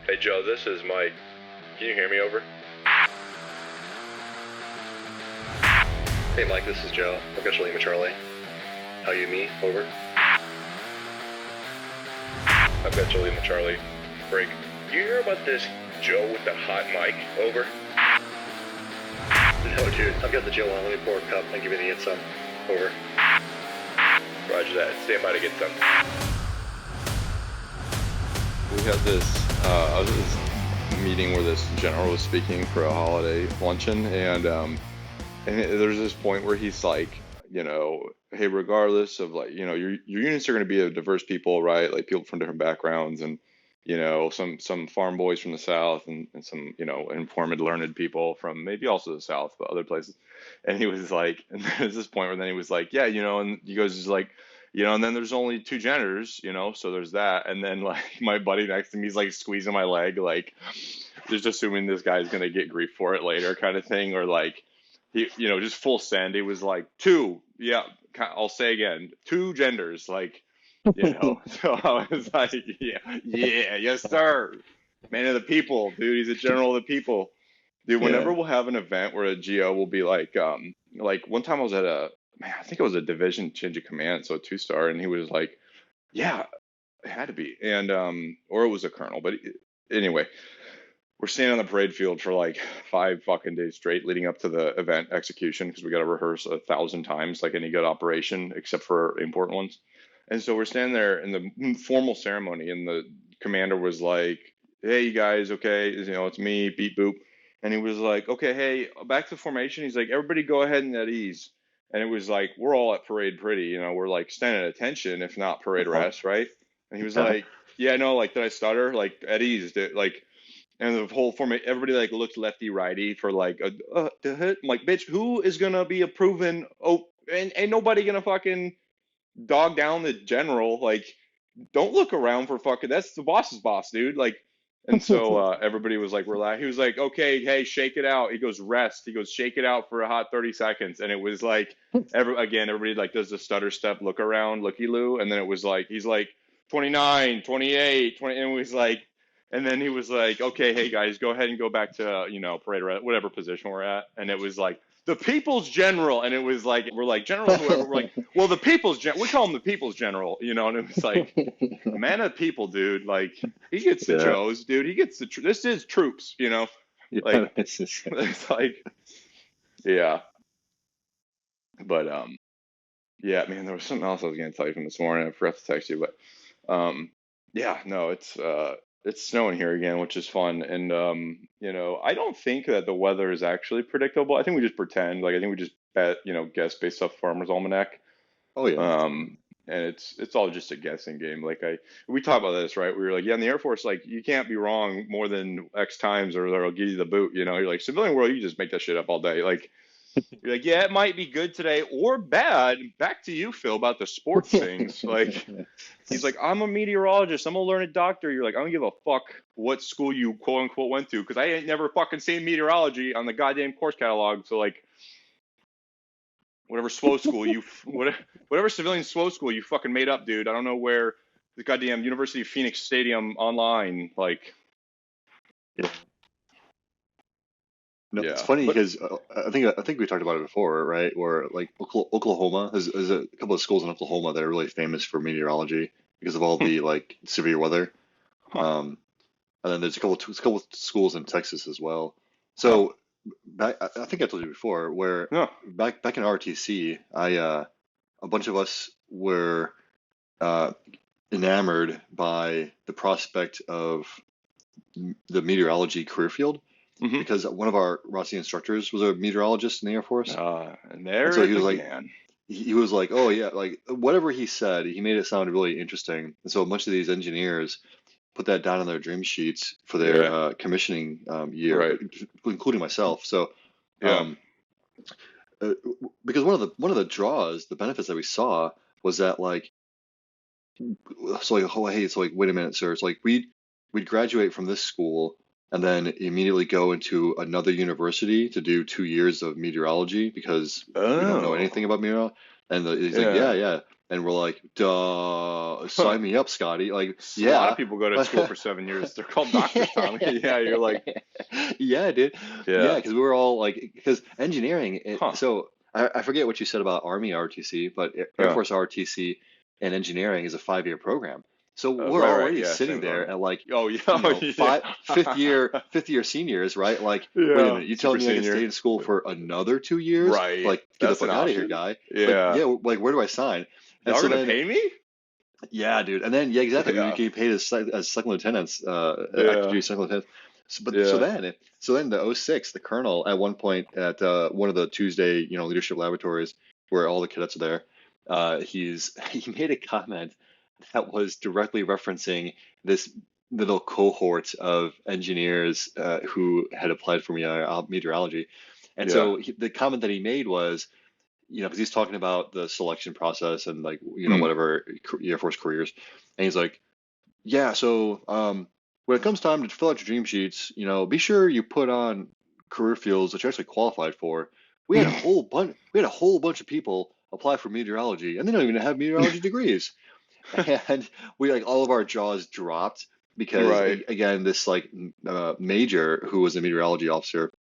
Hey Joe, this is Mike. Can you hear me over? Hey Mike, this is Joe. I've got you, Charlie. How you me? Over. I've got you, Charlie. Break. You hear about this Joe with the hot mic? Over. No, dude. I've got the Joe on. Let me pour a cup and give you the get some. Over. Roger that. Stand by to get some. We had this, I was at this meeting where this general was speaking for a holiday luncheon, and there's this point where he's like, you know, hey, regardless of like, you know, your units are going to be of diverse people, right? Like people from different backgrounds, and you know, some farm boys from the South, and some, you know, informed, learned people from maybe also the South, but other places. And he was like, and there's this point where then he was like, yeah, you know, and he goes, is like, you know, and then there's only two genders, you know, so there's that. And then like my buddy next to me, he's like squeezing my leg, like just assuming this guy's gonna get grief for it later, kind of thing, or like he, you know, just full send. He was like, two, yeah, I'll say again, two genders, like, you know. So I was like, yeah, yes sir, man of the people, dude. He's a general of the people, dude. Whenever we'll have an event where a GO will be like one time I was at I think it was a division change of command, so a 2-star, and he was like, yeah, it had to be, and or it was a colonel, but anyway, we're standing on the parade field for like 5 fucking days straight leading up to the event execution, because we got to rehearse 1,000 times like any good operation except for important ones. And so we're standing there in the formal ceremony, and the commander was like, hey, you guys, okay, you know, it's me, beep boop. And he was like, okay, hey, back to formation. He's like, everybody go ahead and at ease. And it was like, we're all at parade pretty, you know, we're like standing at attention, if not parade rest, right? And he was like, yeah, no, like, did I stutter? Like, at ease, like, and the whole formation, everybody like looked lefty righty for like, I'm like, bitch, who is gonna be approving? Oh, and ain't nobody gonna fucking dog down the general. Like, don't look around for fucking, that's the boss's boss, dude. Like, and so everybody was like, relax. He was like, okay, hey, shake it out. He goes, rest. He goes, shake it out for a hot 30 seconds. And it was like, everybody like does the stutter step, look around, looky loo. And then it was like, he's like 29, 28, 20. And it was like, and then he was like, okay, hey guys, go ahead and go back to, you know, parade, whatever position we're at. And it was like, the people's general. And it was like, we're like, general, whoever. We're like, well, the people's we call him the people's general, you know. And it was like, man of people, dude. Like, he gets the Joes, dude. He gets the, this is troops, you know. Like, it's like, yeah. But, yeah, man, there was something else I was going to tell you from this morning. I forgot to text you, but, yeah, no, it's snowing here again, which is fun. And, you know, I don't think that the weather is actually predictable. I think we just pretend. Like, I think we just guess based off Farmer's Almanac. Oh, yeah. And it's all just a guessing game. Like, we talked about this, right? We were like, yeah, in the Air Force, like, you can't be wrong more than X times or they'll give you the boot, you know? You're like, civilian world, you just make that shit up all day. Like, you're like, yeah, it might be good today or bad. Back to you, Phil, about the sports things. Like, he's like, I'm a meteorologist. I'm a learned doctor. You're like, I don't give a fuck what school you quote unquote went to, because I ain't never fucking seen meteorology on the goddamn course catalog. So like, whatever SWO school whatever civilian SWO school you fucking made up, dude. I don't know where the goddamn University of Phoenix Stadium online, like. Yeah. No, yeah. It's funny because I think we talked about it before, right? Where like Oklahoma has a couple of schools in Oklahoma that are really famous for meteorology because of all the like severe weather. And then there's a couple schools in Texas as well. So back, I think I told you before, where back in RTC, a bunch of us were enamored by the prospect of the meteorology career field. Mm-hmm. Because one of our ROTC instructors was a meteorologist in the Air Force. And so he was like, he was like, oh yeah, like whatever he said, he made it sound really interesting. And so a bunch of these engineers put that down on their dream sheets for their commissioning year, right, including myself. So, because one of the draws, the benefits that we saw was that like, so like, oh hey, it's like, wait a minute, sir, it's like we'd graduate from this school and then immediately go into another university to do 2 years of meteorology because we don't know anything about meteorology. And he's like, yeah. And we're like, duh, Huh. sign me up, Scotty. Like, A lot of yeah. people go to school for 7 years. They're called doctors, Tommy. Yeah, you're like, Yeah, dude. Yeah, yeah, because we were all like, because engineering, huh, so I forget what you said about Army RTC, but Air yeah. Force RTC and engineering is a 5-year program. So we're Right, already yeah, same sitting as there Army. at like, Oh, yeah, oh, five, yeah. fifth year seniors, right? Like, wait a Yeah, minute, you super telling me I can senior. stay in school for another 2 years? Right, Like, get the that's an fuck out of here, option. guy. Like, Yeah, yeah, like where do I sign? And y'all so gonna then pay me? yeah, dude. And then, yeah, exactly. We Yeah, became paid as second lieutenants, active yeah, duty second lieutenants. yeah, So then the '06, the colonel at one point at one of the Tuesday, leadership laboratories where all the cadets are there, he made a comment that was directly referencing this little cohort of engineers who had applied for meteorology. And yeah. so the comment that he made was, because he's talking about the selection process and like, Mm. whatever Air Force careers, and he's like, yeah, so when it comes time to fill out your dream sheets, be sure you put on career fields that you're actually qualified for. We had a whole bunch of people apply for meteorology, and they don't even have meteorology degrees, and we like all of our jaws dropped because Right. again, this like major who was a meteorology officer,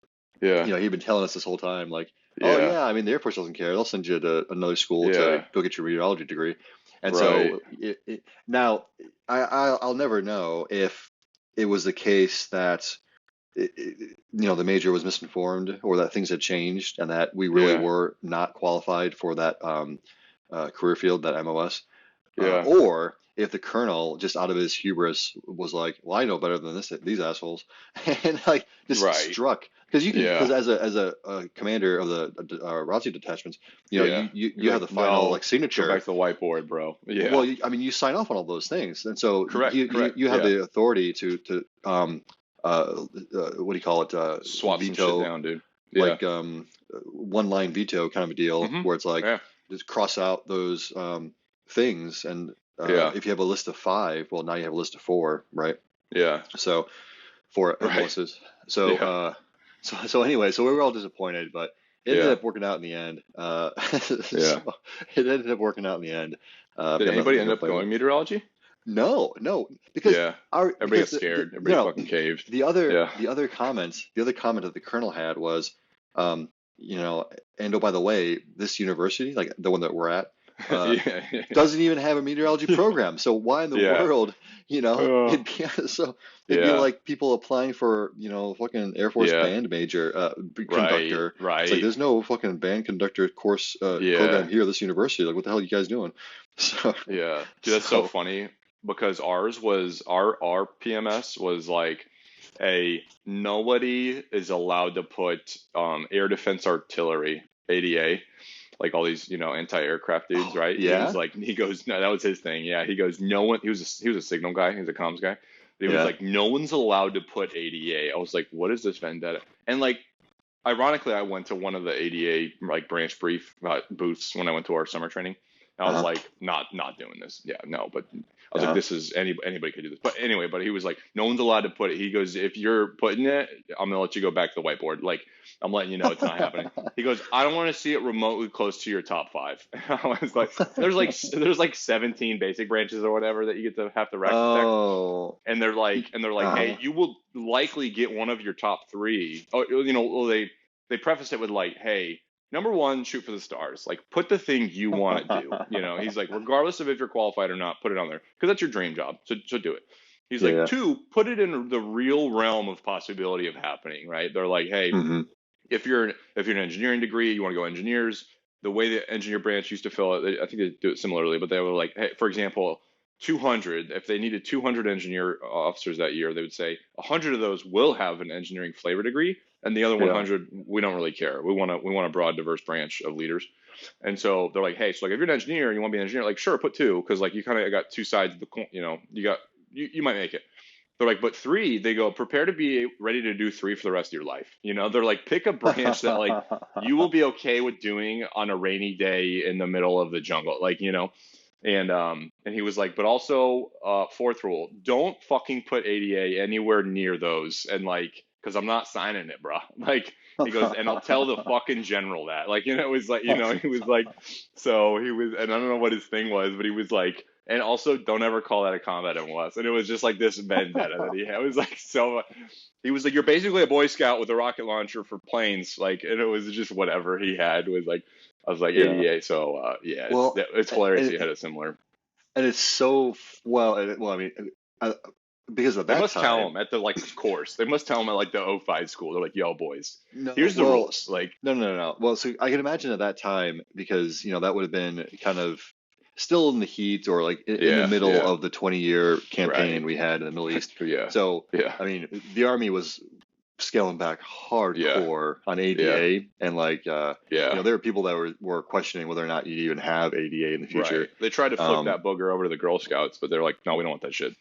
Yeah. he'd been telling us this whole time, like, oh Yeah. yeah, I mean, the Air Force doesn't care. They'll send you to another school to Yeah. go get your meteorology degree. And Right. so now I'll never know if it was the case that the major was misinformed or that things had changed and that we really Yeah. were not qualified for that career field, that MOS, Yeah. or if the colonel just out of his hubris was like, "Well, I know better than these assholes," and like just Right. struck because Yeah. as a commander of the ROTC detachments, Yeah. you You're have like, the final like no, go back signature. to the whiteboard, bro. Yeah. Well, I mean, you sign off on all those things, and so Correct. Correct. you have Yeah. the authority to what do you call it, Swap some shit veto, down, dude. Yeah. like one line veto kind of a deal Mm-hmm. where it's like Yeah. just cross out those things, and Yeah. if you have a list of five, well, now you have a list of four, right? Yeah. So for Right. MOSs. So Yeah. so anyway, so we were all disappointed, but it ended Yeah. up working out in the end. Yeah. So it ended up working out in the end. I've Did got nothing anybody to end up complain going about. meteorology? No, no, because Yeah. our Everybody got because scared. Everybody fucking caved. Yeah. the other comment that the colonel had was, and oh, by the way, this university, like the one that we're at, uh, Yeah. doesn't even have a meteorology program. So why in the Yeah. world, Uh, it'd be yeah. like people applying for, fucking Air Force Yeah. band major, Right. conductor. It's like Right. there's no fucking band conductor course program Yeah. here at this university. Like what the hell are you guys doing? So Yeah. Dude, that's so so funny because ours was our PMS was like a nobody is allowed to put air defense artillery, ADA, like all these, anti-aircraft dudes, right? He was yeah, like, he goes, no, that was his thing. Yeah, he goes, no one. He was a signal guy. He was a comms guy. But he was yeah. like, no one's allowed to put ADA. I was like, what is this vendetta? And like, ironically, I went to one of the ADA like branch brief booths when I went to our summer training. And I was Uh-huh. like, not doing this. Yeah, no, but I was like, Uh-huh. this is anybody could do this. But anyway, but he was like, no one's allowed to put it. He goes, if you're putting it, I'm gonna let you go back to the whiteboard. Like, I'm letting you know it's not happening. He goes, I don't want to see it remotely close to your top five. I was like, there's like 17 basic branches or whatever that you get to have to rack detect, Oh. and they're like, hey, Uh-huh. you will likely get one of your top three. Oh, well, they preface it with like, hey, number one, shoot for the stars. Like, put the thing you want to do. He's like, regardless of if you're qualified or not, put it on there because that's your dream job. So do it. He's Yeah, like, yeah. two, put it in the real realm of possibility of happening. Right? They're like, hey, Mm-hmm. if you're an engineering degree, you want to go engineers. The way the engineer branch used to fill it, I think they do it similarly, but they were like, hey, for example, 200. If they needed 200 engineer officers that year, they would say 100 of those will have an engineering flavor degree, and the other Yeah. 100 we don't really care. We want a broad, diverse branch of leaders. And so they're like, hey, so like if you're an engineer and you want to be an engineer, like sure, put two because like you kind of got two sides of the coin. You might make it. They're like, but three, they go, prepare to be ready to do three for the rest of your life. They're like, pick a branch that like you will be okay with doing on a rainy day in the middle of the jungle. And he was like, but also fourth rule, don't fucking put ADA anywhere near those. And like, because I'm not signing it, bro. Like, he goes, and I'll tell the fucking general that. Like, it was like, he was like, so he was, and I don't know what his thing was, but he was like, and also don't ever call that a combat MLS. And it was just like this vendetta that he had. It was like he was like, you're basically a Boy Scout with a rocket launcher for planes. Like, and it was just whatever he had was like, I was like Yeah. 88. So, yeah, Well, it's hilarious and, he had a similar. and it's so well. I mean, I, because at They that must tell time, him at the like course. They must tell him at like the '05 school. They're like, "Yo, boys, no, here's the well, rules." Like, no. Well, so I can imagine at that time because that would have been kind of still in the heat or like in the yeah, middle yeah, of the 20-year campaign right, we had in the Middle East. yeah, So, yeah, I mean, the Army was scaling back yeah, hardcore on yeah, ADA, and like, yeah. there were people that were questioning whether or not you'd even have ADA in the Right. future. They tried to flip Um, that booger over to the Girl Scouts, but they're like, "No, we don't want that shit."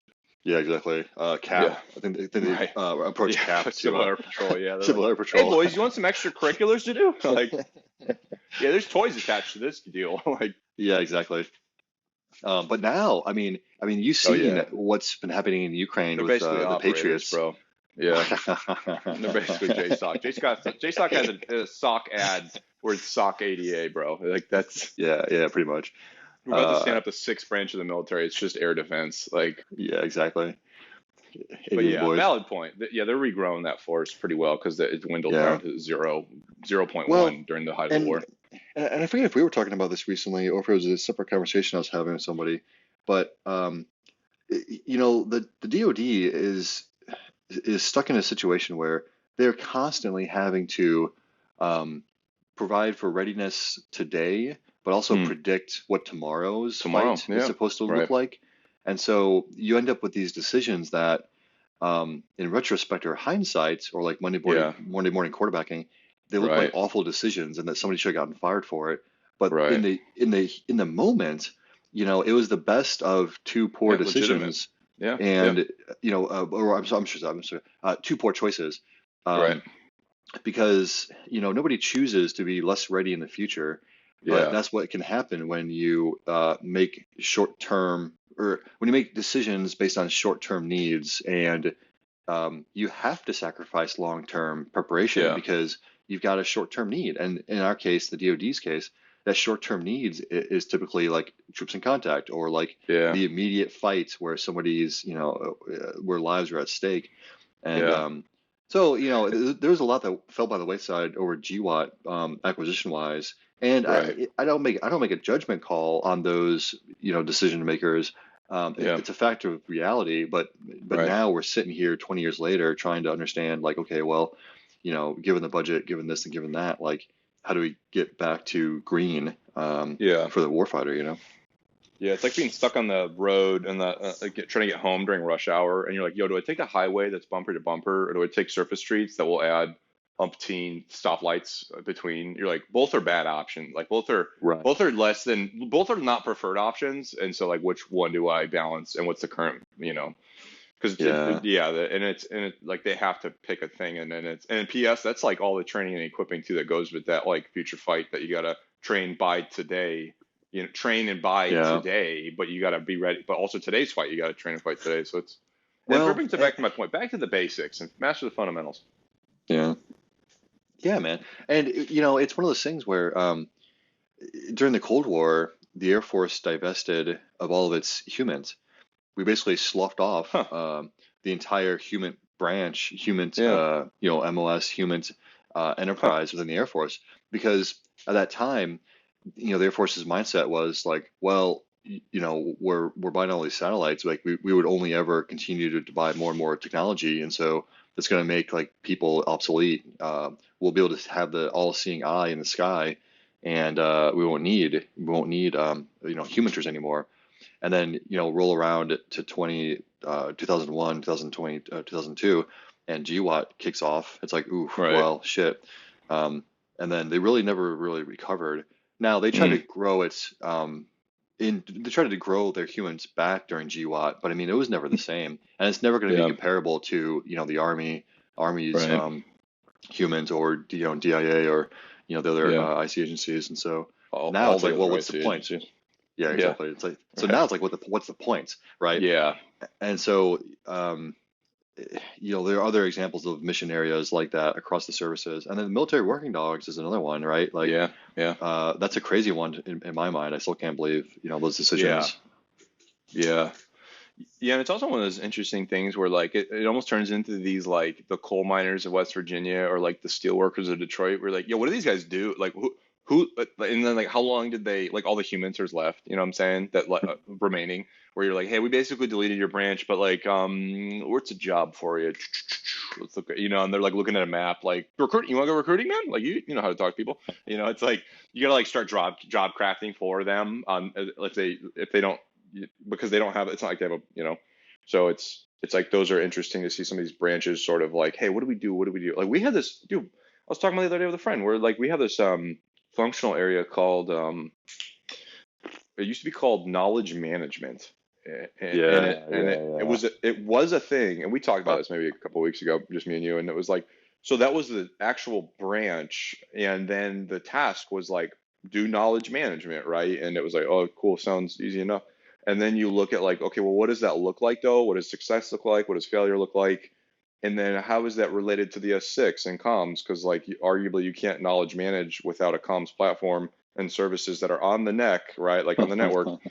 yeah, exactly. CAP. Yeah, I think they right. approached Yeah, CAP to Civil Air Patrol. Yeah, they're Civil like, Air "Hey, Patrol. boys, you want some extracurriculars to do?" Like, yeah, there's toys attached to this deal. Like, Yeah, exactly. But now, I mean, you've oh seen yeah, what's been happening in Ukraine they're with basically the operators, Patriots. bro. Yeah, they're basically JSOC. JSOC has a SOC ad where it's SOC ADA, bro. Like that's Yeah, pretty much. we're about to stand Uh, up the sixth branch of the military. It's just air defense. Like, yeah, exactly. but 88 yeah, boys. valid point. Yeah, they're regrowing that force pretty well because it dwindled Yeah. down to 0.1 Well, during the height of the and war. and I forget if we were talking about this recently or if it was a separate conversation I was having with somebody, but the DoD is stuck in a situation where they're constantly having to um, provide for readiness today, but also Hmm. predict what tomorrow's Tomorrow, fight is yeah, supposed to look right, like. And so you end up with these decisions that, in retrospect or hindsight, or like yeah, Monday morning quarterbacking, they look like right, awful decisions and that somebody should have gotten fired for it. But right. in the moment, it was the best of two poor Yeah, legitimate. decisions, Yeah, yeah, and or I'm sorry, two poor choices. right. Um, because nobody chooses to be less ready in the future, but Yeah, that's what can happen when you make short term or when you make decisions based on short term needs, and you have to sacrifice long term preparation yeah, because you've got a short term need. And in our case, the DoD's case, that short term needs is typically like troops in contact or like yeah, the immediate fight where somebody's where lives are at stake. And yeah, so, there was a lot that fell by the wayside over GWAT acquisition wise, and right. I don't make a judgment call on those decision makers. Yeah, It's a factor of reality, but right. now we're sitting here 20 years later trying to understand like, okay, well, given the budget, given this and given that, like, how do we get back to green Yeah. for the warfighter? Yeah, it's like being stuck on the road and trying to get home during rush hour, and you're like, "Yo, do I take a highway that's bumper to bumper, or do I take surface streets that will add umpteen stoplights between?" You're like, both are bad options. Like Right. both are not preferred options, and so like, which one do I balance, and what's the current, Because Yeah. yeah, like they have to pick a thing, and then P.S. That's like all the training and equipping too that goes with that like future fight that you gotta train by today, train and buy Yeah. today, but you gotta be ready. But also today's fight, you gotta train and fight today. So and Well, brings it back to my point, back to the basics and master the fundamentals. yeah. Yeah, man. And it's one of those things where during the Cold War, the Air Force divested of all of its humans. We basically sloughed off Huh? the entire human branch, human, Yeah. MOS, human Huh? enterprise within the Air Force, because at that time, the Air Force's mindset was like, well, we're buying all these satellites, like we would only ever continue to buy more and more technology, and so that's going to make like people obsolete. We'll be able to have the all-seeing eye in the sky, and we won't need humans anymore. And then roll around to 2001, 2020, 2002, and GWAT kicks off. It's like, ooh, Right. well, shit. And then they really never really recovered. Now they try to Mm. grow they tried to grow their humans back during GWAT, but I mean it was never the same, and it's never going to be Yeah. comparable to the Army's Right. humans, or DIA, or the other Yeah. IC agencies. And so now All it's like, the well, other what's the IC point? agencies. Yeah, Yeah. exactly. It's like, so now Right. it's like, what's the point, right? Yeah. And so there are other examples of mission areas like that across the services, and then the military working dogs is another one, right? Like, Yeah, yeah, that's a crazy one in my mind. I still can't believe, those yeah, decisions. yeah. Yeah, and it's also one of those interesting things where like it almost turns into these like the coal miners of West Virginia or like the steel workers of Detroit. We're like, yo, what do these guys do? Like who and then like how long did they like all the humans left? You know what I'm saying? That like remaining where you're like, hey, we basically deleted your branch, but like what's a job for you? Let's look at and they're like looking at a map like recruiting. You want to go recruiting, man? Like you know how to talk to people. It's like you gotta like start job crafting for them if they don't because they don't have it's not like they have so it's like those are interesting to see some of these branches sort of like, hey, what do we do like we had this dude. I was talking about the other day with a friend where like we have this functional area called it used to be called knowledge management. And Yeah, it yeah, it was a thing, and we talked about this maybe a couple of weeks ago, just me and you, and it was like, so that was the actual branch, and then the task was like do knowledge management, right? And it was like, oh, cool, sounds easy enough. And then you look at like, okay, well, what does that look like though? What does success look like? What does failure look like? And then how is that related to the S6 and comms? Because like arguably you can't knowledge manage without a comms platform and services that are on the neck, right? Like on the network. yeah.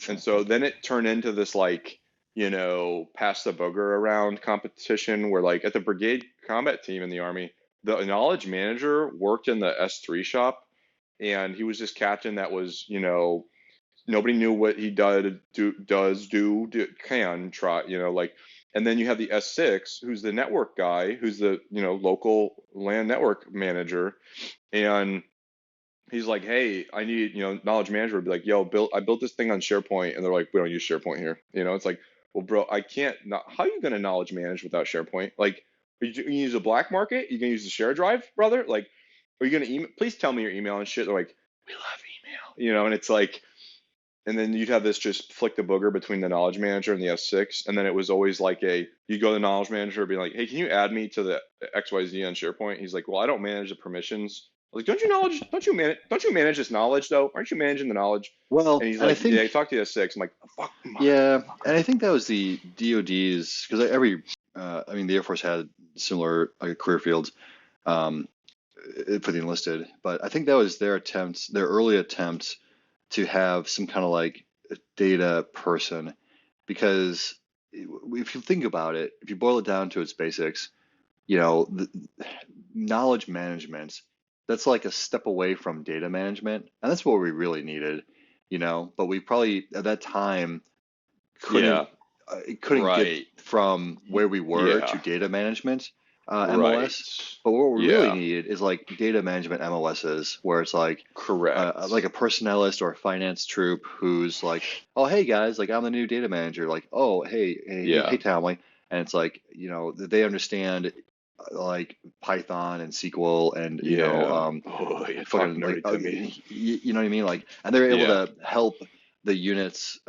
And so then it turned into this like, pass the booger around competition where like at the brigade combat team in the Army, the knowledge manager worked in the S3 shop and he was this captain that was, nobody knew what he can try, like, and then you have the S6 who's the network guy, who's the, local LAN network manager. And he's like, hey, I need, knowledge manager would be like, yo, I built this thing on SharePoint, and they're like, we don't use SharePoint here. It's like, well, bro, I can't. How are you gonna knowledge manage without SharePoint? Like, are you gonna use a black market? You gonna use the share drive, brother? Like, are you gonna email? Please tell me your email and shit. They're like, we love email, and it's like, and then you'd have this just flick the booger between the knowledge manager and the S6, and then it was always like you go to the knowledge manager and be like, hey, can you add me to the XYZ on SharePoint? He's like, well, I don't manage the permissions. I was like, don't you manage this knowledge though? Aren't you managing the knowledge? Well, And he's and I like, yeah, think, you talk to the S6. I'm like, fuck my. yeah, and I think that was the DoD's, because the Air Force had similar career fields, um, for the enlisted, but I think that was their early attempts to have some kind of like data person, because if you think about it, if you boil it down to its basics, the knowledge management, that's like a step away from data management, and that's what we really needed, but we probably at that time couldn't Yeah, couldn't get right. from where we were to Yeah, data management right. MOS. But what we really Yeah, need is like data management MOSs, where it's like correct. a personnelist or a finance troop who's like, oh hey guys, like I'm the new data manager, like oh hey Yeah. Townley, and it's like they understand like Python and SQL and Yeah. Oh, yeah, talk fucking like nerdy to me. you know what I mean, like, and they're able Yeah, to help the units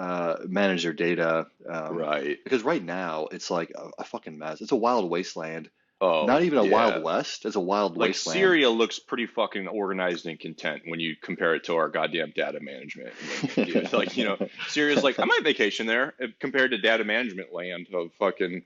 manage their data, right. because right now it's like a fucking mess. It's a wild wasteland. Oh, Not even a wild yeah. west. It's a wild Like wasteland. Syria looks pretty fucking organized and content when you compare it to our goddamn data management. Dude, like, Syria's like, I'm on vacation there compared to data management land of fucking,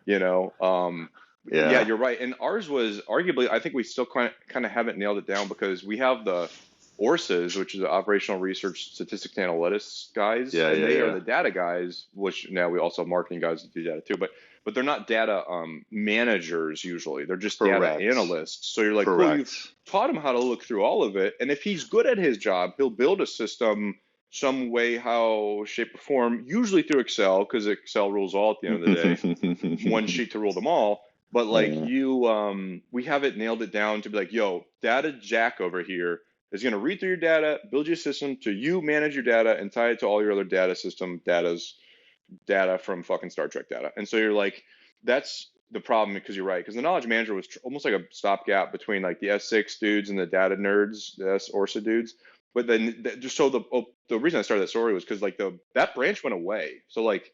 you know, um, yeah, Yeah. you're right. And ours was arguably, I think we still kind of haven't nailed it down because we have the ORSAs, which is the Operational Research Statistics and Analytics guys, Yeah. and Yeah. they are Yeah. the data guys, which now we also have marketing guys that do data too, but they're not data managers usually. They're just data Correct. analysts. So you're like, cool, you've Correct. taught him how to look through all of it, and if he's good at his job, he'll build a system some way, how, shape, or form, usually through Excel, because Excel rules all at the end of the day. One sheet to rule them all. But like Yeah. we have it nailed it down to be like, yo, data Jack over here is going to read through your data, build your system to you manage your data and tie it to all your other data from fucking Star Trek data. And so you're like, that's the problem because you're right. Because the knowledge manager was almost like a stopgap between like the S6 dudes and the data nerds, the S Orsa dudes. But then just so the reason I started that story was because like that branch went away. So like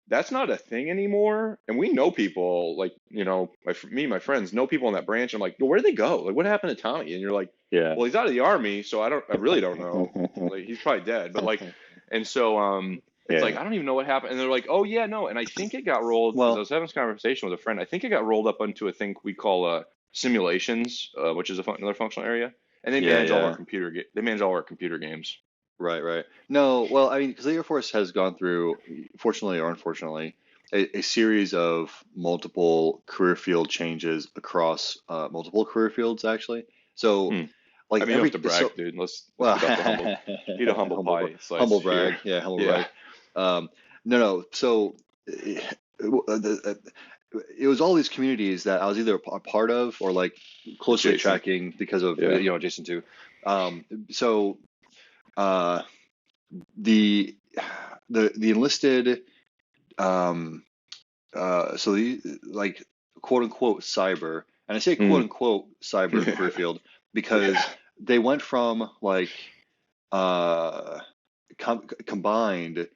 that's not a thing anymore. And we know people like, me and my friends know people in that branch. I'm like, well, where did they go? Like, what happened to Tommy? And you're like, Yeah. well, he's out of the army. So I really don't know. Like, he's probably dead. But like, and so, It's like, Yeah. I don't even know what happened. And they're like, oh yeah, no. And I think it got rolled, because I Well, was having this conversation with a friend. I think it got rolled up onto a thing we call simulations, which is another functional area. And they yeah, manage all our yeah. they manage all our computer games. Right, right. No, well, I mean, because the Air Force has gone through, fortunately or unfortunately, a series of multiple career field changes across multiple career fields, actually. So, Hmm. I like mean, you don't have to so, brag, dude. Let's well, get off the eat a humble humble, pie slice humble here. brag, yeah, humble Yeah. brag. No, no. So, it was all these communities that I was either a part of or like closely Adjacent. tracking because of Yeah. adjacent to. So. Uh, the the enlisted um so the like quote unquote cyber, and I say quote Mm. unquote cyber career Yeah. field Yeah. because they went from like uh combined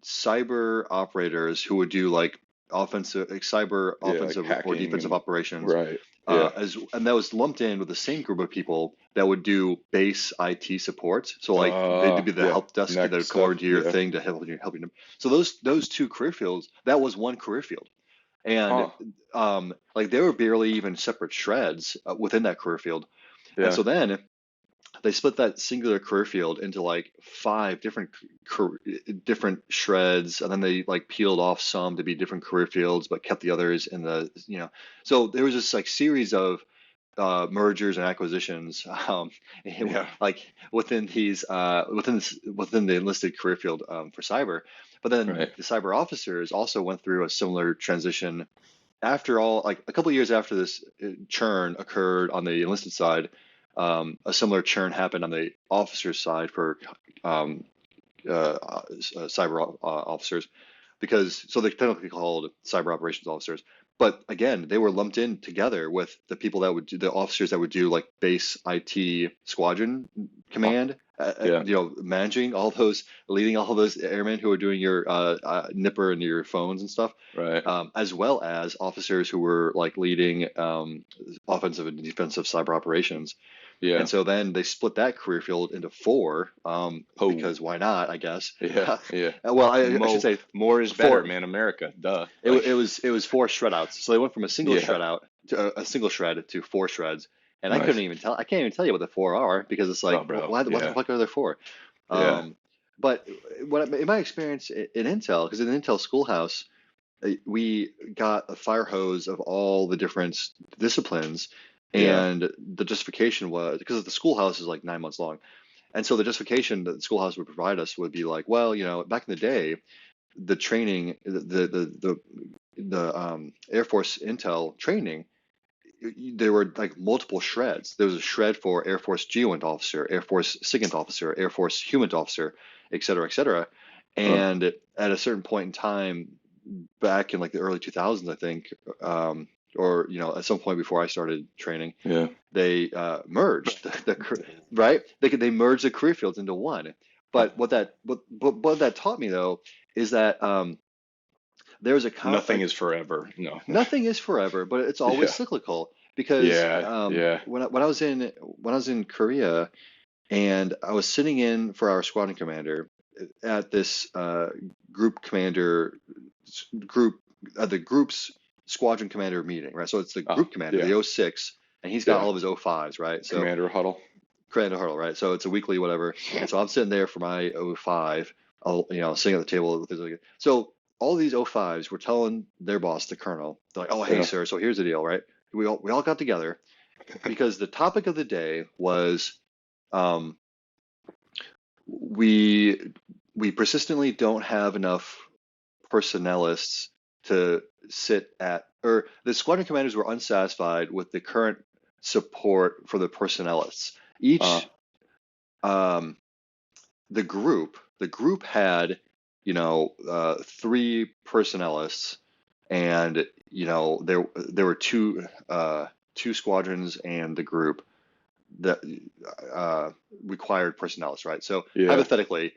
cyber operators who would do like offensive, like cyber Yeah. Like offensive or hacking defensive and operations, right. Yeah. and that was lumped in with the same group of people that would do base IT support. So like they'd be the Yeah. help desk that Next would come over stuff. to your Yeah. thing to help you. So those two career fields, that was one career field, and Huh. like there were barely even separate shreds within that career field, and Yeah. so then they split that singular career field into like five different shreds, and then they like peeled off some to be different career fields but kept the others in the so there was this like series of mergers and acquisitions Yeah. like within these within the enlisted career field for cyber, but then Right. the cyber officers also went through a similar transition after all, like a couple of years after this churn occurred on the enlisted side. A similar churn happened on the officers side for um, cyber officers, because so they're technically called cyber operations officers. But again, they were lumped in together with the people that would do the officers that would do like base IT squadron Huh. command, Yeah. managing all those, leading all those airmen who are doing your nipper and your phones and stuff, Right. as well as officers who were like leading offensive and defensive cyber operations. And Yeah. so then they split that career field into four, Oh. because why not, I guess. Yeah. Yeah. Well, I should say More is better, four. man. America. Duh. It, Like. it was four shred outs. So they went from a single Yeah. shred out to a single shred to four shreds. And I couldn't Nice. even tell. I can't even tell you what the four are because it's Oh, like, bro. why the Yeah. fuck are there four? Yeah. But in my experience in Intel, because in the Intel schoolhouse, we got a fire hose of all the different disciplines, Yeah. and the justification was because the schoolhouse is like 9 months long, and so the justification that the schoolhouse would provide us would be like, well, back in the day, the training, the Air Force Intel training, there were like multiple shreds. There was a shred for Air Force GEOINT officer, Air Force SIGINT officer, Air Force HUMINT officer, et cetera, et cetera. Huh. And at a certain point in time, back in like the early 2000s, I think, or at some point before I started training, Yeah. they merged right. They merged the career fields into one. Huh. But what that taught me though is that there's Nothing like is forever. No. nothing is forever, but it's always Yeah. cyclical because Yeah. Yeah. when I was in Korea, and I was sitting in for our squadron commander at this group commander group the group's squadron commander meeting, right? So it's the Oh, group commander, yeah. the 06, and he's got Yeah. all of his 05s, right? So Commander huddle. commander hurdle, right? So it's a weekly whatever, and so I'm sitting there for my 05, sitting at the table with his, so all these 05s were telling their boss, the colonel, they're like, oh, hey, Yeah. sir, so here's the deal, right? We all got together because the topic of the day was um, we we persistently don't have enough personnelists to sit at, or the squadron commanders were unsatisfied with the current support for the personnelists. Uh. Each um, the group had three personnelists, and there were two squadrons and the group that required personnel, right? So Yeah. hypothetically,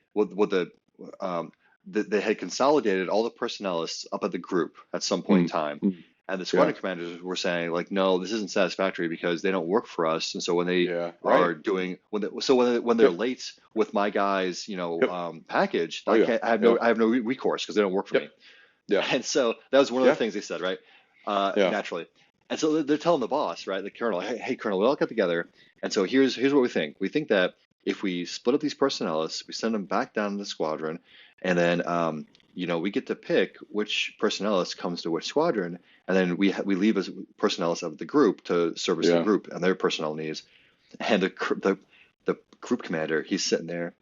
they had consolidated all the personnelists up at the group at some point in Mm. time, And the squadron commanders were saying like, no, this isn't satisfactory because they don't work for us. And so when they are doing when they're late with my guys, package, Oh, yeah. I have no recourse because they don't work for me. Yeah. And so that was one of the things they said, right? Naturally. And so they're telling the boss, right, the colonel, hey, colonel, we all got together. And so here's what we think. We think that if we split up these personnelists, we send them back down to the squadron, and then we get to pick which personnelist comes to which squadron, and then we leave as personnelist of the group to service the group and their personnel needs. And the group commander, he's sitting there,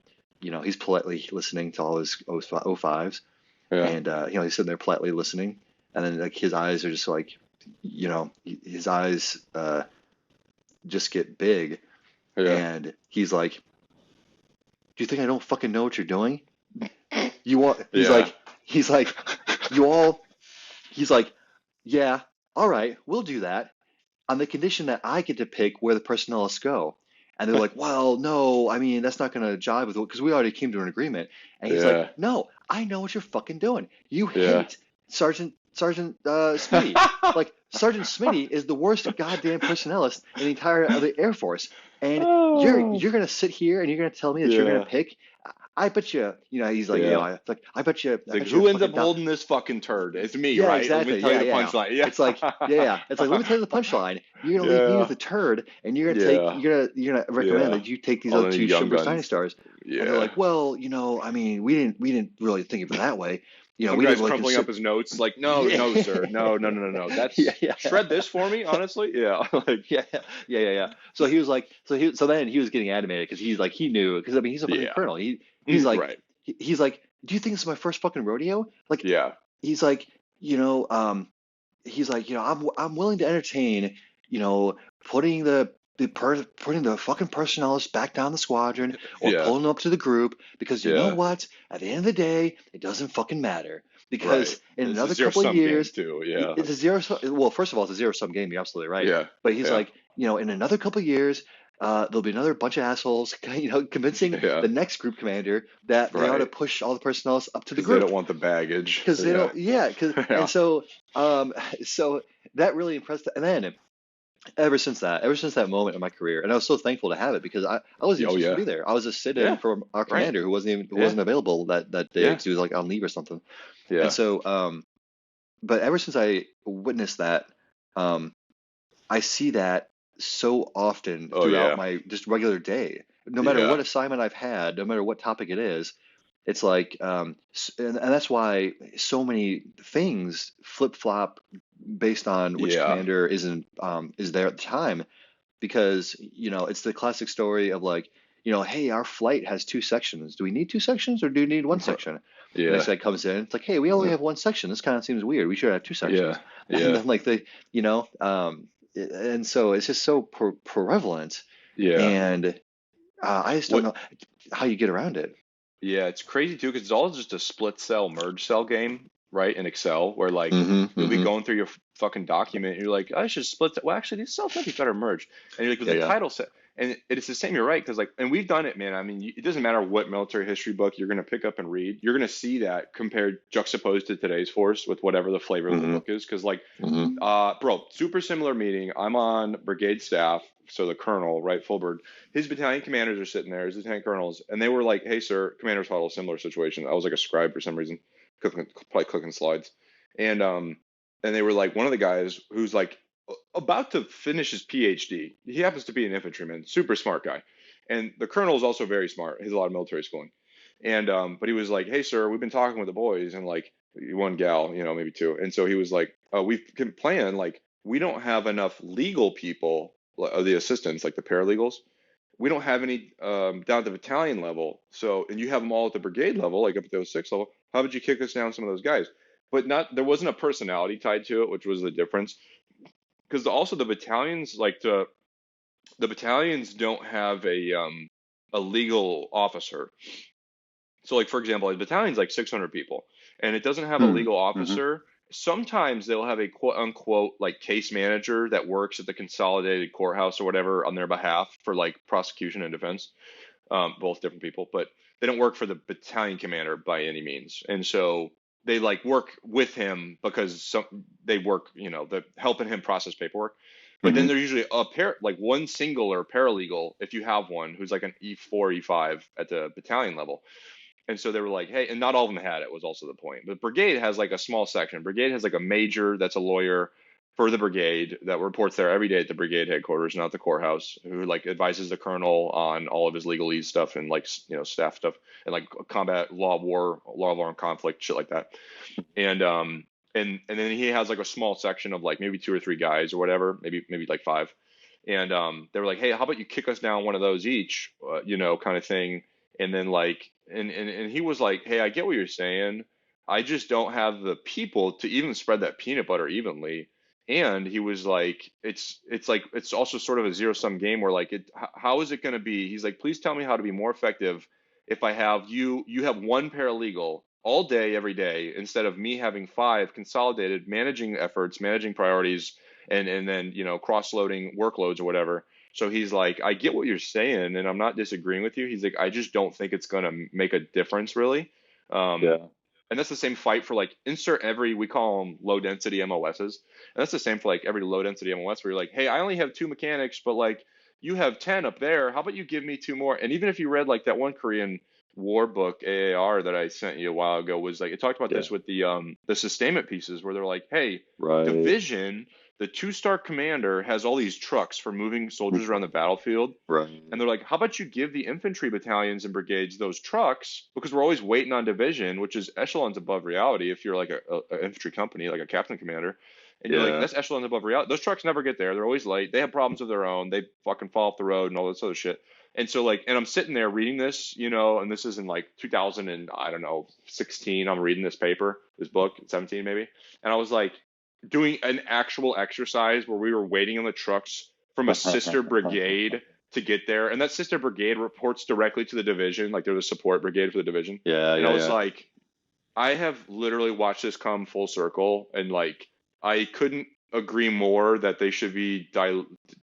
he's politely listening to all his O5s, and he's sitting there politely listening, and then like his eyes are just like, his eyes just get big, and he's like, "Do you think I don't fucking know what you're doing? You want?" He's like, "You all." He's like, "Yeah, all right, we'll do that on the condition that I get to pick where the personnelists go." And they're like, "Well, no, I mean that's not going to jive with because we already came to an agreement." And he's like, "No, I know what you're fucking doing. You hate Sergeant Smitty. Like Sergeant Smitty is the worst goddamn personnelist in the entire of the Air Force, and you're gonna sit here and you're gonna tell me that you're gonna pick. I bet you, he's like, I bet you. Like, who ends up holding this fucking turd? It's me, right? Exactly. Let me tell you the punchline. Yeah. It's like, It's like, let me tell you the punchline. You're gonna leave me with a turd, and you're gonna recommend that you take these other two Shining Stars. Yeah. And they're like, well, I mean, we didn't really think of it that way. Some we guy's didn't crumpling up his notes, like, no, sir, no. That's shred this for me, honestly. Yeah, like, yeah. So he was like, so then he was getting animated because he's like, he knew because I mean he's a fucking colonel. He's like, he's like, do you think this is my first fucking rodeo? Like, he's like, he's like, I'm willing to entertain, putting the fucking personnelists back down the squadron or pulling them up to the group because you know what? At the end of the day, it doesn't fucking matter because in another couple of years, it's a zero. Well, first of all, it's a zero-sum game. You're absolutely right. Yeah. But he's like, in another couple of years, there'll be another bunch of assholes, convincing the next group commander that they ought to push all the personnelists up to the group. They don't want the baggage. Because they don't. And so, so that really impressed. And then. Ever since that moment in my career, and I was so thankful to have it because I wasn't supposed to be there. I was a sit-in for our commander who wasn't available that day because he was like on leave or something. Yeah. And so, but ever since I witnessed that, I see that so often throughout my just regular day. No matter what assignment I've had, no matter what topic it is, it's like, and that's why so many things flip-flop based on which commander is there at the time, because it's the classic story of like, hey, our flight has 2 sections. Do we need 2 sections or do we need 1 section? The next guy comes in, it's like, hey, we only have 1 section. This kind of seems weird. We should have 2 sections. And then like and so it's just so prevalent. And I just don't know how you get around it. Yeah, it's crazy too because it's all just a split cell merge cell game, right? In Excel, where like you'll be going through your fucking document, and you're like, I should split that. Well, actually, these cells might be better merged. And you're like, with the title set, and it's the same. You're right, because like, and we've done it, man. I mean, it doesn't matter what military history book you're going to pick up and read, you're going to see that compared, juxtaposed to today's force with whatever the flavor of the book is. Because like, bro, super similar meeting. I'm on brigade staff. So the colonel, right, Fulbert, his battalion commanders are sitting there, his lieutenant colonels, and they were like, hey, sir, commander's huddle, similar situation. I was like a scribe for some reason, probably clicking slides. And they were like, one of the guys who's like about to finish his PhD, he happens to be an infantryman, super smart guy. And the colonel is also very smart. He has a lot of military schooling. And but he was like, hey, sir, we've been talking with the boys, and like 1 gal, maybe 2. And so he was like, we can plan, like, we don't have enough legal people, the assistants, like the paralegals, we don't have any down at the battalion level. So, and you have them all at the brigade level, like up at the 06 level. How would you kick us down some of those guys? But there wasn't a personality tied to it, which was the difference. Because also the battalions, like the battalions don't have a legal officer. So, like for example, a battalion's like 600 people, and it doesn't have a legal officer. Sometimes they'll have a quote unquote like case manager that works at the consolidated courthouse or whatever on their behalf for like prosecution and defense, both different people, but they don't work for the battalion commander by any means. And so they like work with him because they work, they're helping him process paperwork. But then Hmm. there's usually like one single or paralegal, if you have one, who's like an E4, E5 at the battalion level. And so they were like, hey, and not all of them had it, was also the point. But brigade has like a small section. Brigade has like a major that's a lawyer for the brigade that reports there every day at the brigade headquarters, not the courthouse, who like advises the colonel on all of his legalese stuff and like, staff stuff and like combat law, law and conflict, shit like that. And then he has like a small section of like maybe two or three guys or whatever, maybe like five. And they were like, hey, how about you kick us down one of those each, kind of thing. And then like, and he was like, hey, I get what you're saying. I just don't have the people to even spread that peanut butter evenly. And he was like, it's also sort of a zero sum game where like how is it going to be? He's like, please tell me how to be more effective if I have you have one paralegal all day every day instead of me having five consolidated managing efforts, managing priorities, and then cross loading workloads or whatever. So he's like, I get what you're saying, and I'm not disagreeing with you. He's like, I just don't think it's gonna make a difference really. Um, Yeah. and that's the same fight for like insert every, we call them low density MOSs, and that's the same for like every low density MOS where you're like, hey, I only have two mechanics, but like you have 10 up there. How about you give me two more? And even if you read like that one Korean war book AAR that I sent you a while ago, was like it talked about Yeah. this with the sustainment pieces where they're like, hey, Right. division, the two-star commander has all these trucks for moving soldiers around the battlefield. And Right. they're like, how about you give the infantry battalions and brigades those trucks? Because we're always waiting on division, which is echelons above reality if you're like a infantry company, like a captain commander. And you're like, Yeah. that's echelons above reality. Those trucks never get there. They're always late. They have problems of their own. They fucking fall off the road and all this other shit. And so like, and I'm sitting there reading this, and this is in like 2000 and I don't know, 16. I'm reading this paper, this book, 17 maybe. And I was like doing an actual exercise where we were waiting on the trucks from a sister brigade to get there. And that sister brigade reports directly to the division. Like there's a support brigade for the division. Yeah. And I Yeah. was Yeah. like, I have literally watched this come full circle, and like I couldn't agree more that they should be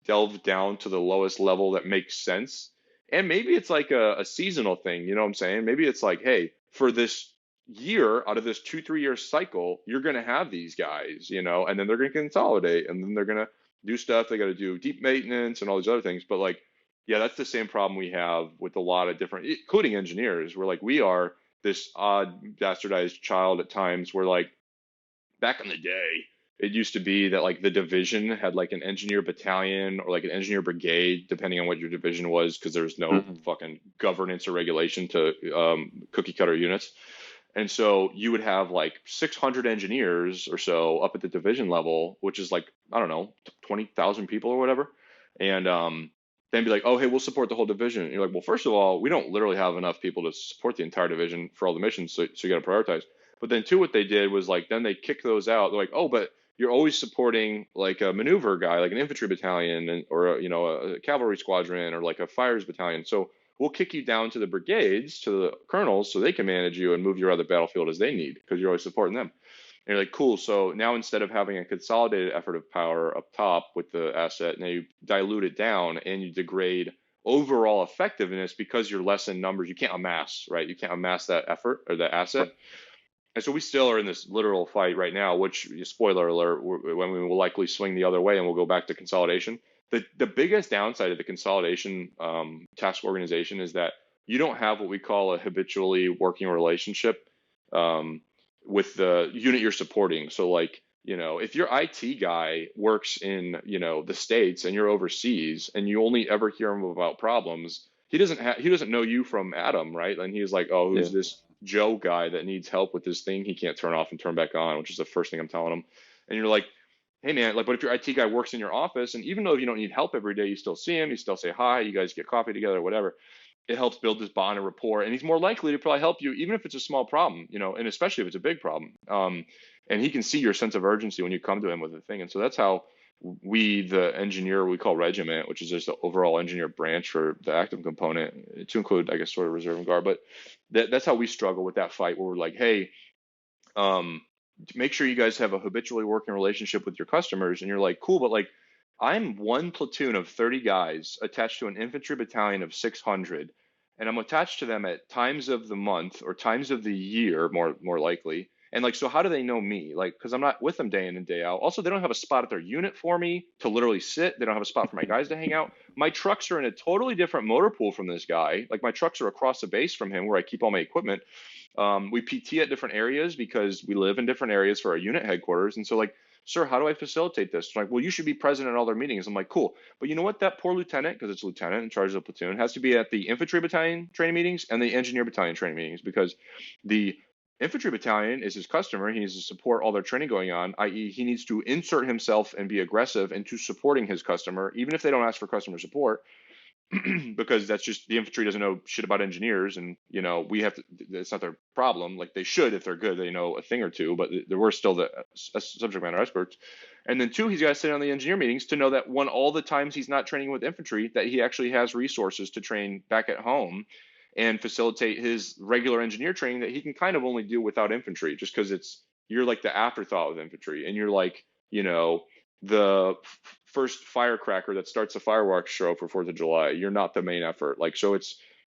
delved down to the lowest level that makes sense. And maybe it's like a seasonal thing, you know what I'm saying? Maybe it's like, hey, for this year out of this 2, 3 year cycle, you're going to have these guys, and then they're going to consolidate, and then they're going to do stuff. They got to do deep maintenance and all these other things. But like, yeah, that's the same problem we have with a lot of different, including engineers. We're like, we are this odd bastardized child at times where like back in the day it used to be that like the division had like an engineer battalion or like an engineer brigade depending on what your division was because there was no Mhm. fucking governance or regulation to cookie cutter units. And so you would have like 600 engineers or so up at the division level, which is like, I don't know, 20,000 people or whatever. And then be like, oh, hey, we'll support the whole division. And you're like, well, first of all, we don't literally have enough people to support the entire division for all the missions. So you got to prioritize. But then, too, what they did was like, then they kicked those out. They're like, oh, but you're always supporting like a maneuver guy, like an infantry battalion or, a cavalry squadron or like a fires battalion. So we'll kick you down to the brigades, to the colonels, so they can manage you and move you around the battlefield as they need because you're always supporting them. And you're like, cool. So now instead of having a consolidated effort of power up top with the asset, now you dilute it down and you degrade overall effectiveness because you're less in numbers. You can't amass, right? You can't amass that effort or that asset. Right. And so we still are in this literal fight right now, which, spoiler alert, when we will likely swing the other way and we'll go back to consolidation. The biggest downside of the consolidation task organization is that you don't have what we call a habitually working relationship um, with the unit you're supporting. So like, if your IT guy works in, the States and you're overseas and you only ever hear him about problems, he doesn't know you from Adam, right? And he's like, oh, Yeah. who's this Joe guy that needs help with this thing he can't turn off and turn back on, which is the first thing I'm telling him. And you're like, hey man, like, but if your IT guy works in your office, and even though you don't need help every day, you still see him, you still say hi, you guys get coffee together, whatever. It helps build this bond and rapport, and he's more likely to probably help you, even if it's a small problem, and especially if it's a big problem. And he can see your sense of urgency when you come to him with a thing, and so that's how we, the engineer, we call regiment, which is just the overall engineer branch for the active component, to include, I guess, sort of reserve and guard, but that's how we struggle with that fight, where we're like, hey, um, make sure you guys have a habitually working relationship with your customers. And you're like, cool, but like, I'm one platoon of 30 guys attached to an infantry battalion of 600, and I'm attached to them at times of the month or times of the year, more likely. And like, so how do they know me? Like, because I'm not with them day in and day out. Also, they don't have a spot at their unit for me to literally sit. They don't have a spot for my guys to hang out. My trucks are in a totally different motor pool from this guy. Like, my trucks are across the base from him where I keep all my equipment. We PT at different areas because we live in different areas for our unit headquarters. And so, like, sir, how do I facilitate this? They're like, well, you should be present at all their meetings. I'm like, cool. But you know what? That poor lieutenant, because it's lieutenant in charge of the platoon, has to be at the infantry battalion training meetings and the engineer battalion training meetings, because the infantry battalion is his customer. He needs to support all their training going on, i.e., he needs to insert himself and be aggressive into supporting his customer, even if they don't ask for customer support. Because that's just, the infantry doesn't know shit about engineers, and we have to, it's not their problem. Like, they should, if they're good, they know a thing or two, but we're still the subject matter experts. And then two, he's got to sit on the engineer meetings to know that when all the times he's not training with infantry, that he actually has resources to train back at home and facilitate his regular engineer training that he can kind of only do without infantry, just because you're like the afterthought with infantry, and you're like, the first firecracker that starts a fireworks show for 4th of July. You're not the main effort. Like, so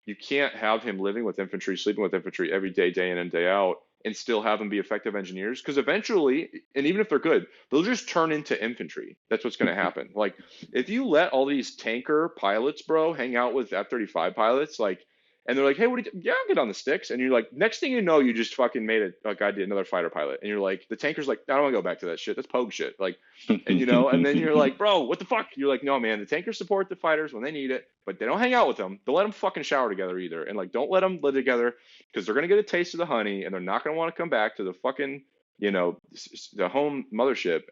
you can't have him living with infantry, sleeping with infantry every day, day in and day out, and still have them be effective engineers. Because eventually, and even if they're good, they'll just turn into infantry. That's what's going to happen. Like, if you let all these tanker pilots, bro, hang out with F-35 pilots, like, and they're like, hey, what do you do? Yeah, I'll get on the sticks. And you're like, next thing you know, you just fucking made a guy did another fighter pilot. And you're like, the tanker's like, I don't want to go back to that shit. That's pogue shit. Like, and and then you're like, bro, what the fuck? You're like, no, man, the tankers support the fighters when they need it, but they don't hang out with them. Don't let them fucking shower together either. And like, don't let them live together, because they're going to get a taste of the honey, and they're not going to want to come back to the fucking, the home mothership.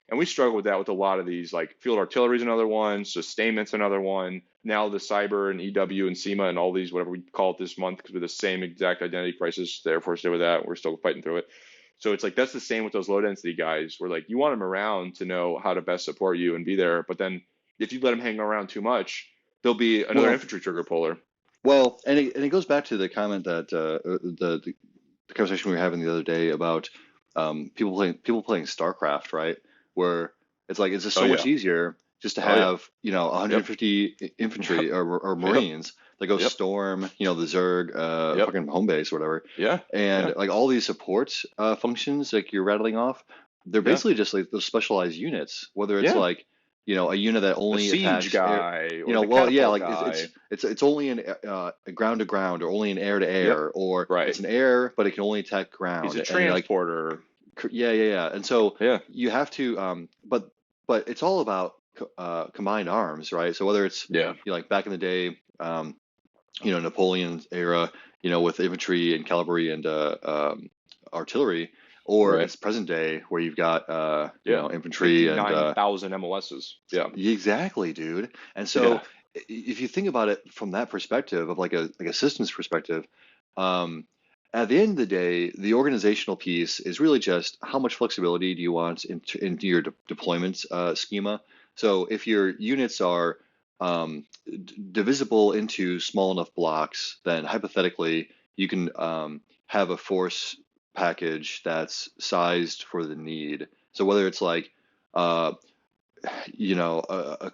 And we struggle with that with a lot of these, like field artillery is another one, sustainment's another one. Now the cyber and EW and SEMA and all these, whatever we call it this month, because we're the same exact identity crisis. The Air Force did with that. We're still fighting through it. So it's like, that's the same with those low density guys. Where like, you want them around to know how to best support you and be there. But then if you let them hang around too much, they'll be another infantry trigger puller. Well, and it goes back to the comment that the conversation we were having the other day about people playing StarCraft, right? Where it's like, it's just so much easier just to have 150 infantry or Marines that go storm the Zerg fucking home base or whatever. And like all these support functions like you're rattling off, they're basically just like those specialized units, whether it's like a unit that only siege guy, it's only an ground to ground, or only an air to air, or it's an air but it can only attack ground. He's a transporter. And so you have to but it's all about combined arms, right? So whether it's like back in the day, Napoleon's era, with infantry and cavalry and artillery, or it's present day where you've got infantry and 9,000 MOSs. Exactly, dude. And so if you think about it from that perspective of like a systems perspective, at the end of the day, the organizational piece is really just how much flexibility do you want into your deployment schema. So if your units are divisible into small enough blocks, then hypothetically you can have a force package that's sized for the need. So whether it's like a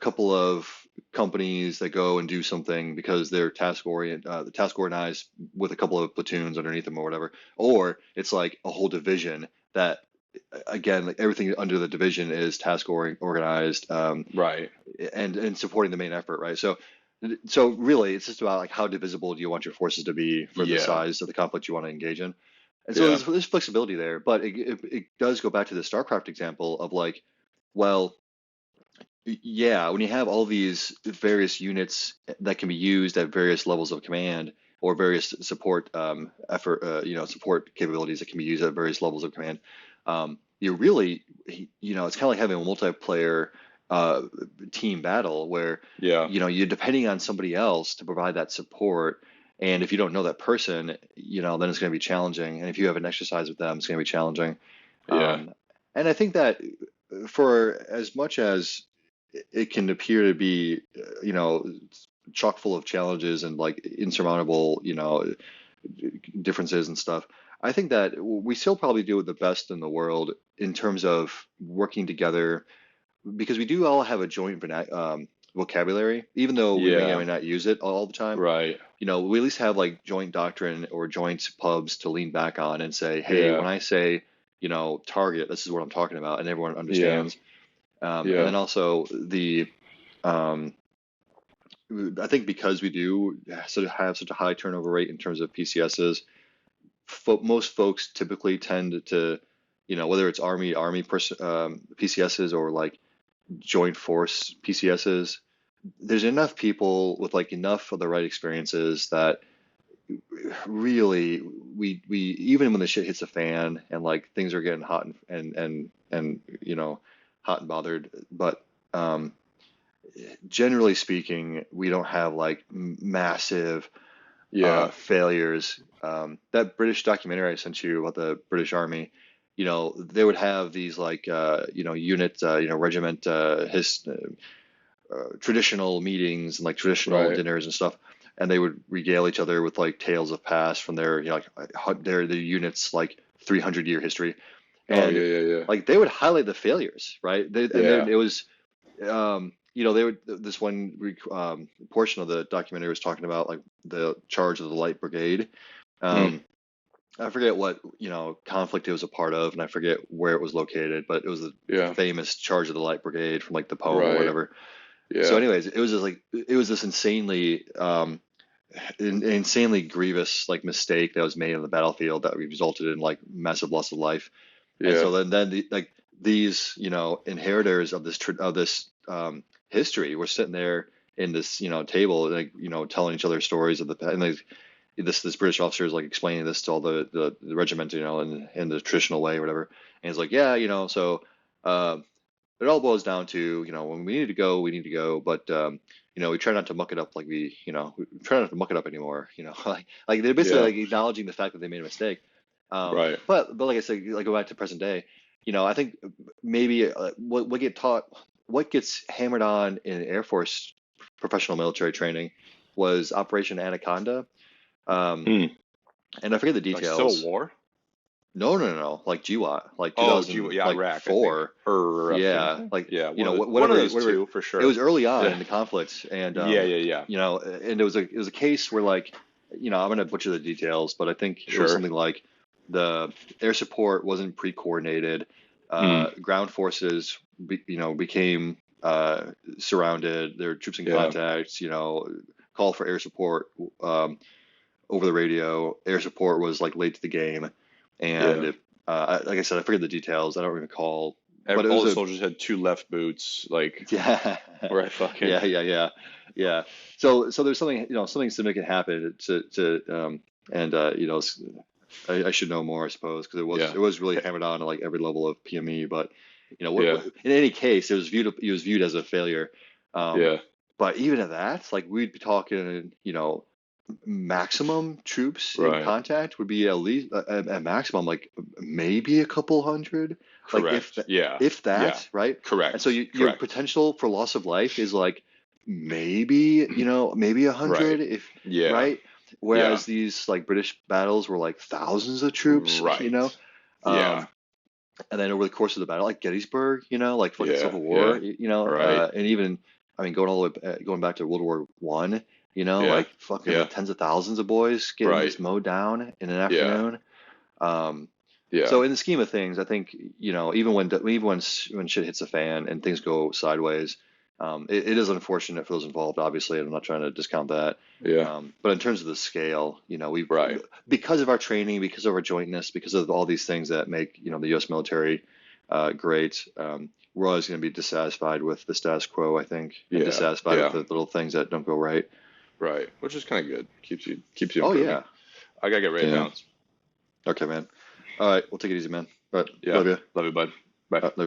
couple of companies that go and do something because they're task organized with a couple of platoons underneath them or whatever, or it's like a whole division that, again, like everything under the division is task organized, and supporting the main effort, right? So really, it's just about like how divisible do you want your forces to be for the size of the conflict you want to engage in. And so there's flexibility there, but it does go back to the StarCraft example of like, well, when you have all these various units that can be used at various levels of command, or various support support capabilities that can be used at various levels of command, you really, it's kind of like having a multiplayer team battle where you're depending on somebody else to provide that support. And if you don't know that person, then it's going to be challenging. And if you have an exercise with them, it's going to be challenging. And I think that for as much as it can appear to be, chock full of challenges and like insurmountable, differences and stuff, I think that we still probably do the best in the world in terms of working together, because we do all have a joint vocabulary, even though we may or Yeah. may not use it all the time. Right. We at least have like joint doctrine or joint pubs to lean back on and say, hey, Yeah. when I say, target, this is what I'm talking about, and everyone Yeah. understands. And Yeah. then also um, I think because we do sort of have such a high turnover rate in terms of PCSs, most folks typically tend to, whether it's Army PCSs or like joint force PCSs, there's enough people with like enough of the right experiences that really we even when the shit hits the fan and like things are getting hot and hot and bothered, but generally speaking, we don't have like massive Yeah. failures. That British documentary I sent you about the British Army, they would have these like unit, regiment, traditional meetings and like traditional Right. dinners and stuff, and they would regale each other with like tales of past from their their units like 300-year history, Oh yeah. and Yeah. Yeah. like they would highlight the failures, right? And then Yeah. it was they would this one portion of the documentary was talking about like the charge of the Light Brigade. Mm. Um, I forget what conflict it was a part of, and I forget where it was located, but it was the Yeah. famous charge of the Light Brigade from like the poem or Right. whatever. So, Yeah. anyways, it was this insanely insanely grievous like mistake that was made on the battlefield that resulted in like massive loss of life. And Yeah. so like these inheritors of this history were sitting there in this table like telling each other stories of and like this British officer is like explaining this to all the regiment in the traditional way or whatever, and he's like, yeah, so it all boils down to when we need to go, we need to go, but we try not to muck it up like we try not to muck it up anymore, like they're basically Yeah. like acknowledging the fact that they made a mistake. Right. But like I said, like go back to present day, I think maybe what gets hammered on in Air Force professional military training was Operation Anaconda, um, Hmm. and I forget the Like Civil details. War? No, like GWAT, like Oh, 2000, yeah, like Iraq, I think, four. or Yeah, Afghanistan. like Yeah, one whatever of those whatever. two for It was sure. early on Yeah. in the conflict, and Yeah. Yeah. Yeah. and it was a case where like I'm gonna butcher the details, but I think it was Sure. something like the air support wasn't pre-coordinated. Hmm. Ground forces became surrounded. Their troops in Yeah. contact. Call for air support. Over the radio. Air support was like late to the game, and Yeah. like I said, I forget the details. I don't recall, but it All was the a soldiers had two left boots, like yeah, right fucking. yeah. So there's something something significant happened and I should know more, I suppose, because Yeah. it was really hammered on at like every level of PME, but Yeah. in any case, it was viewed as a failure. Yeah. But even at that, like we'd be talking, maximum troops in Right. contact would be at least at maximum like maybe a couple hundred, like Correct. Yeah. if that, Yeah. right? Correct. And so your Correct. potential for loss of life is like maybe maybe 100 Right. if Yeah. right. Yeah. Whereas these like British battles were like thousands of troops, Right. Yeah. and then over the course of the battle, like Gettysburg, like fucking Yeah. Civil Yeah. War, Right. and even I mean going all the way going back to World War One, Yeah. like fucking Yeah. like tens of thousands of boys getting Right. just mowed down in an Yeah. afternoon. Yeah. So in the scheme of things, I think even when shit hits the fan and things go sideways, it is unfortunate for those involved. Obviously, and I'm not trying to discount that. Yeah. But in terms of the scale, we've Right. because of our training, because of our jointness, because of all these things that make the U.S. military great. We're always going to be dissatisfied with the status quo, I think, and Yeah. dissatisfied Yeah. with the little things that don't go right. Right. Which is kind of good. Keeps you Oh improving. yeah. I gotta get ready to Yeah. bounce. Okay, man. All right, we'll take it easy, man. All right, Yeah. love you. Love you, bud. Bye. Love you.